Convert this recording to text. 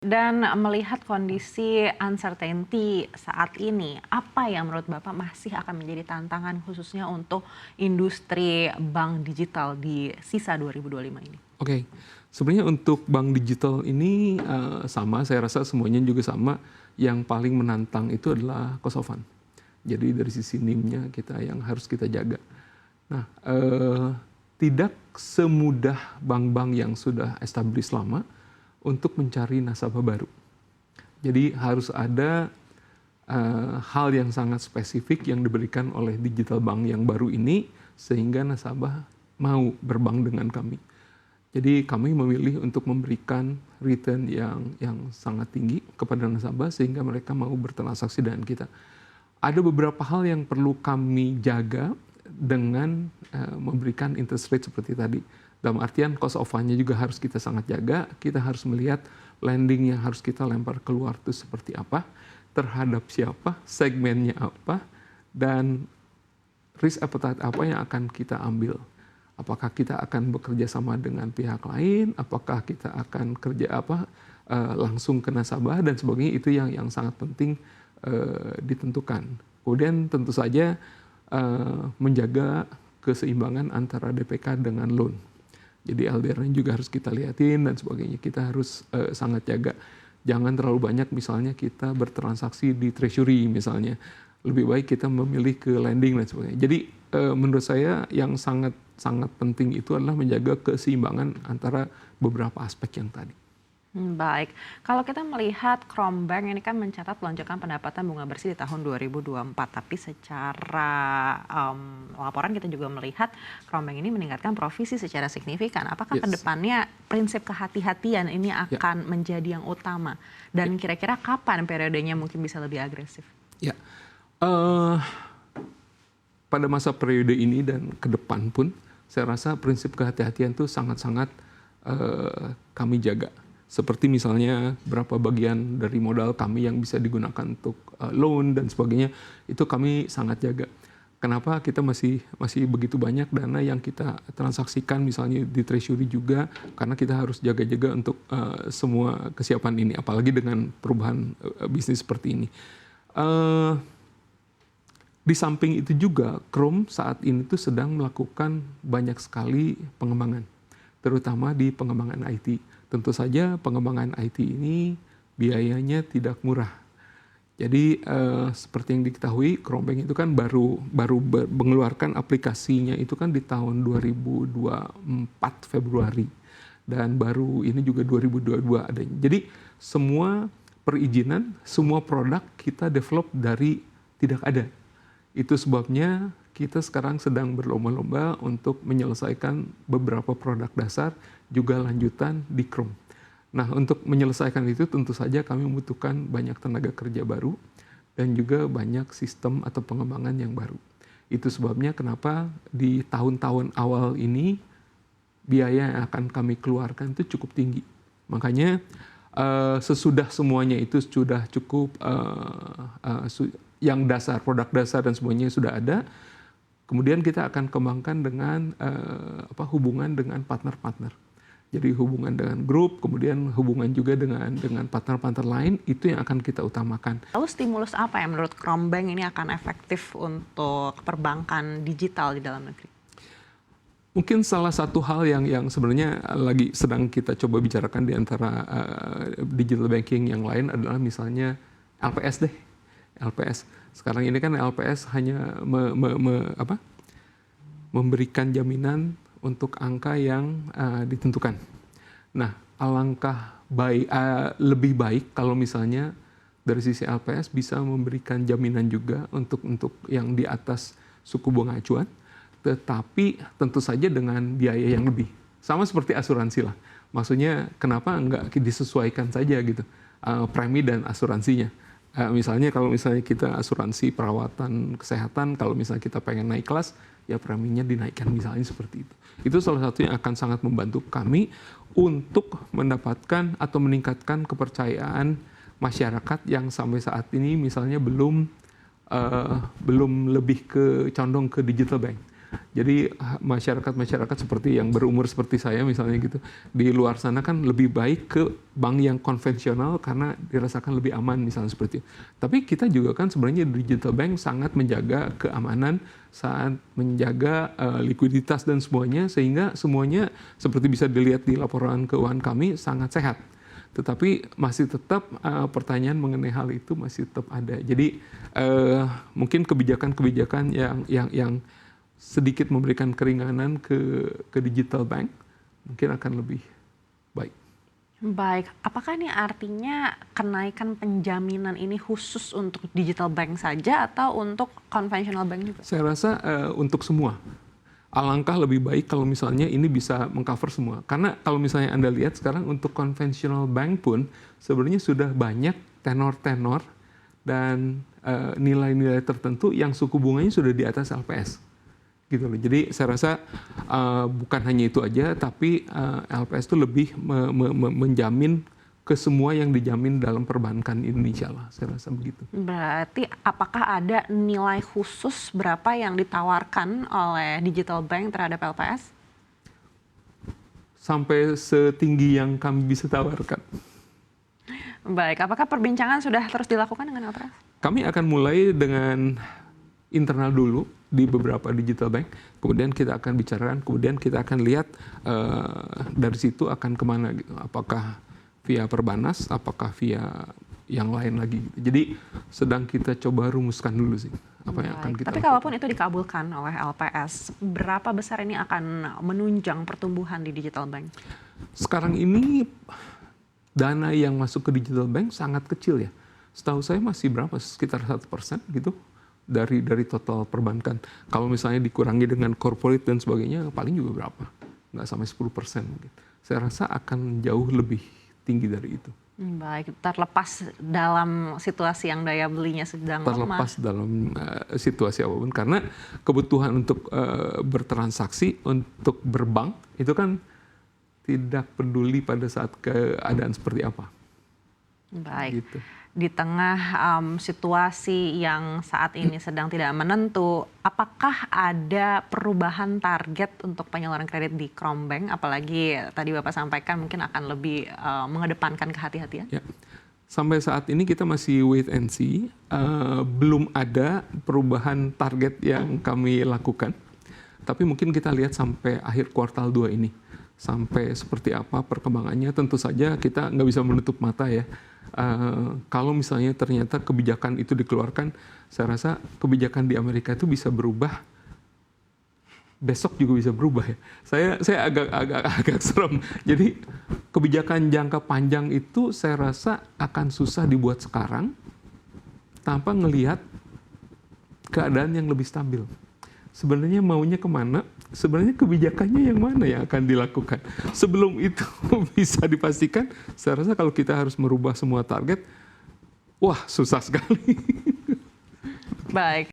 Dan melihat kondisi uncertainty saat ini, apa yang menurut Bapak masih akan menjadi tantangan khususnya untuk industri bank digital di sisa 2025 ini? Oke, sebenarnya untuk bank digital ini sama, saya rasa semuanya juga sama. Yang paling menantang itu adalah cost of fund. Jadi dari sisi NIM-nya kita yang harus kita jaga. Nah, tidak semudah bank-bank yang sudah established lama untuk mencari nasabah baru. Jadi harus ada hal yang sangat spesifik yang diberikan oleh digital bank yang baru ini sehingga nasabah mau berbank dengan kami. Jadi kami memilih untuk memberikan return yang sangat tinggi kepada nasabah sehingga mereka mau bertransaksi dengan kita. Ada beberapa hal yang perlu kami jaga dengan memberikan interest rate seperti tadi. Dalam artian cost of fund-nya juga harus kita sangat jaga. Kita harus melihat lending yang harus kita lempar keluar itu seperti apa, terhadap siapa, segmennya apa, dan risk appetite apa yang akan kita ambil. Apakah kita akan bekerja sama dengan pihak lain, apakah kita akan langsung ke nasabah dan sebagainya, itu yang sangat penting ditentukan. Kemudian tentu saja menjaga keseimbangan antara DPK dengan loan. Jadi LDR-nya juga harus kita lihatin dan sebagainya. Kita harus sangat jaga. Jangan terlalu banyak misalnya kita bertransaksi di treasury misalnya. Lebih baik kita memilih ke lending dan sebagainya. Jadi menurut saya yang sangat penting itu adalah menjaga keseimbangan antara beberapa aspek yang tadi. Baik, kalau kita melihat Krombank ini kan mencatat lonjakan pendapatan bunga bersih di tahun 2024, tapi secara laporan kita juga melihat Krombank ini meningkatkan provisi secara signifikan. Apakah ke depannya prinsip kehati-hatian ini akan menjadi yang utama? Dan kira-kira kapan periodenya mungkin bisa lebih agresif? Ya, pada masa periode ini dan ke depan pun, saya rasa prinsip kehati-hatian itu sangat-sangat kami jaga. Seperti misalnya berapa bagian dari modal kami yang bisa digunakan untuk loan dan sebagainya, itu kami sangat jaga. Kenapa kita masih begitu banyak dana yang kita transaksikan misalnya di treasury juga, karena kita harus jaga-jaga untuk semua kesiapan ini, apalagi dengan perubahan bisnis seperti ini. Di samping itu juga, Krom saat ini tuh sedang melakukan banyak sekali pengembangan, terutama di pengembangan IT. Tentu saja pengembangan IT ini biayanya tidak murah. Jadi seperti yang diketahui, Krombank itu kan baru mengeluarkan aplikasinya itu kan di tahun 2024 Februari. Dan baru ini juga 2022 adanya. Jadi semua perizinan, semua produk kita develop dari tidak ada. Itu sebabnya kita sekarang sedang berlomba-lomba untuk menyelesaikan beberapa produk dasar, juga lanjutan di Krom. Nah, untuk menyelesaikan itu tentu saja kami membutuhkan banyak tenaga kerja baru dan juga banyak sistem atau pengembangan yang baru. Itu sebabnya kenapa di tahun-tahun awal ini biaya yang akan kami keluarkan itu cukup tinggi. Makanya sesudah semuanya itu sudah cukup yang dasar, produk dasar dan semuanya sudah ada. Kemudian kita akan kembangkan dengan hubungan dengan partner-partner. Jadi hubungan dengan grup, kemudian hubungan juga dengan partner-partner lain, itu yang akan kita utamakan. Lalu stimulus apa yang menurut Krombank ini akan efektif untuk perbankan digital di dalam negeri? Mungkin salah satu hal yang sebenarnya lagi sedang kita coba bicarakan di antara digital banking yang lain adalah misalnya LPS deh. LPS. Sekarang ini kan LPS hanya memberikan jaminan untuk angka yang ditentukan. Nah, alangkah lebih baik kalau misalnya dari sisi LPS bisa memberikan jaminan juga untuk yang di atas suku bunga acuan, tetapi tentu saja dengan biaya yang lebih. Sama seperti asuransi lah. Maksudnya kenapa nggak disesuaikan saja gitu premi dan asuransinya. Misalnya kalau misalnya kita asuransi perawatan kesehatan, kalau misalnya kita pengen naik kelas, ya preminya dinaikkan misalnya seperti itu. Itu salah satu yang akan sangat membantu kami untuk mendapatkan atau meningkatkan kepercayaan masyarakat yang sampai saat ini misalnya belum lebih condong ke digital bank. Jadi masyarakat-masyarakat seperti yang berumur seperti saya misalnya gitu, di luar sana kan lebih baik ke bank yang konvensional karena dirasakan lebih aman misalnya seperti itu. Tapi kita juga kan sebenarnya digital bank sangat menjaga keamanan, saat menjaga likuiditas dan semuanya, sehingga semuanya seperti bisa dilihat di laporan keuangan kami sangat sehat. Tetapi masih tetap pertanyaan mengenai hal itu masih tetap ada. Jadi mungkin kebijakan-kebijakan yang sedikit memberikan keringanan ke digital bank mungkin akan lebih baik. Baik, apakah ini artinya kenaikan penjaminan ini khusus untuk digital bank saja atau untuk konvensional bank juga? Saya rasa untuk semua. Alangkah lebih baik kalau misalnya ini bisa mengcover semua. Karena kalau misalnya Anda lihat sekarang untuk konvensional bank pun sebenarnya sudah banyak tenor-tenor dan nilai-nilai tertentu yang suku bunganya sudah di atas LPS. Gitu loh. Jadi saya rasa bukan hanya itu aja, tapi LPS itu lebih menjamin ke semua yang dijamin dalam perbankan Indonesia lah. Saya rasa begitu. Berarti apakah ada nilai khusus berapa yang ditawarkan oleh digital bank terhadap LPS? Sampai setinggi yang kami bisa tawarkan. Baik, apakah perbincangan sudah terus dilakukan dengan LPS? Kami akan mulai dengan internal dulu di beberapa digital bank, kemudian kita akan bicarakan, kemudian kita akan lihat dari situ akan kemana gitu. Apakah via Perbanas, apakah via yang lain lagi. Jadi sedang kita coba rumuskan dulu sih apa yang akan kita Tapi lakukan. kalaupun itu dikabulkan oleh LPS, berapa besar ini akan menunjang pertumbuhan di digital bank? Sekarang ini dana yang masuk ke digital bank sangat kecil ya. Setahu saya masih berapa? Sekitar 1% gitu dari total perbankan. Kalau misalnya dikurangi dengan corporate dan sebagainya, paling juga berapa? Nggak sampai 10% mungkin. Saya rasa akan jauh lebih tinggi dari itu. Baik, terlepas dalam situasi yang daya belinya sedang lemah. Terlepas dalam situasi apapun, karena kebutuhan untuk bertransaksi, untuk berbank, itu kan tidak peduli pada saat keadaan seperti apa. Baik. Gitu. Di tengah situasi yang saat ini sedang tidak menentu, apakah ada perubahan target untuk penyaluran kredit di Krombank? Apalagi tadi Bapak sampaikan mungkin akan lebih mengedepankan kehati-hatian. Ya. Sampai saat ini kita masih wait and see, belum ada perubahan target yang kami lakukan. Tapi mungkin kita lihat sampai akhir kuartal 2 ini. Sampai seperti apa perkembangannya, tentu saja kita nggak bisa menutup mata ya. Kalau misalnya ternyata kebijakan itu dikeluarkan, saya rasa kebijakan di Amerika itu bisa berubah, besok juga bisa berubah ya. Saya agak serem. Jadi kebijakan jangka panjang itu saya rasa akan susah dibuat sekarang tanpa ngelihat keadaan yang lebih stabil. Sebenarnya maunya kemana? Sebenarnya kebijakannya yang mana yang akan dilakukan? Sebelum itu bisa dipastikan, saya rasa kalau kita harus merubah semua target, wah susah sekali. Baik,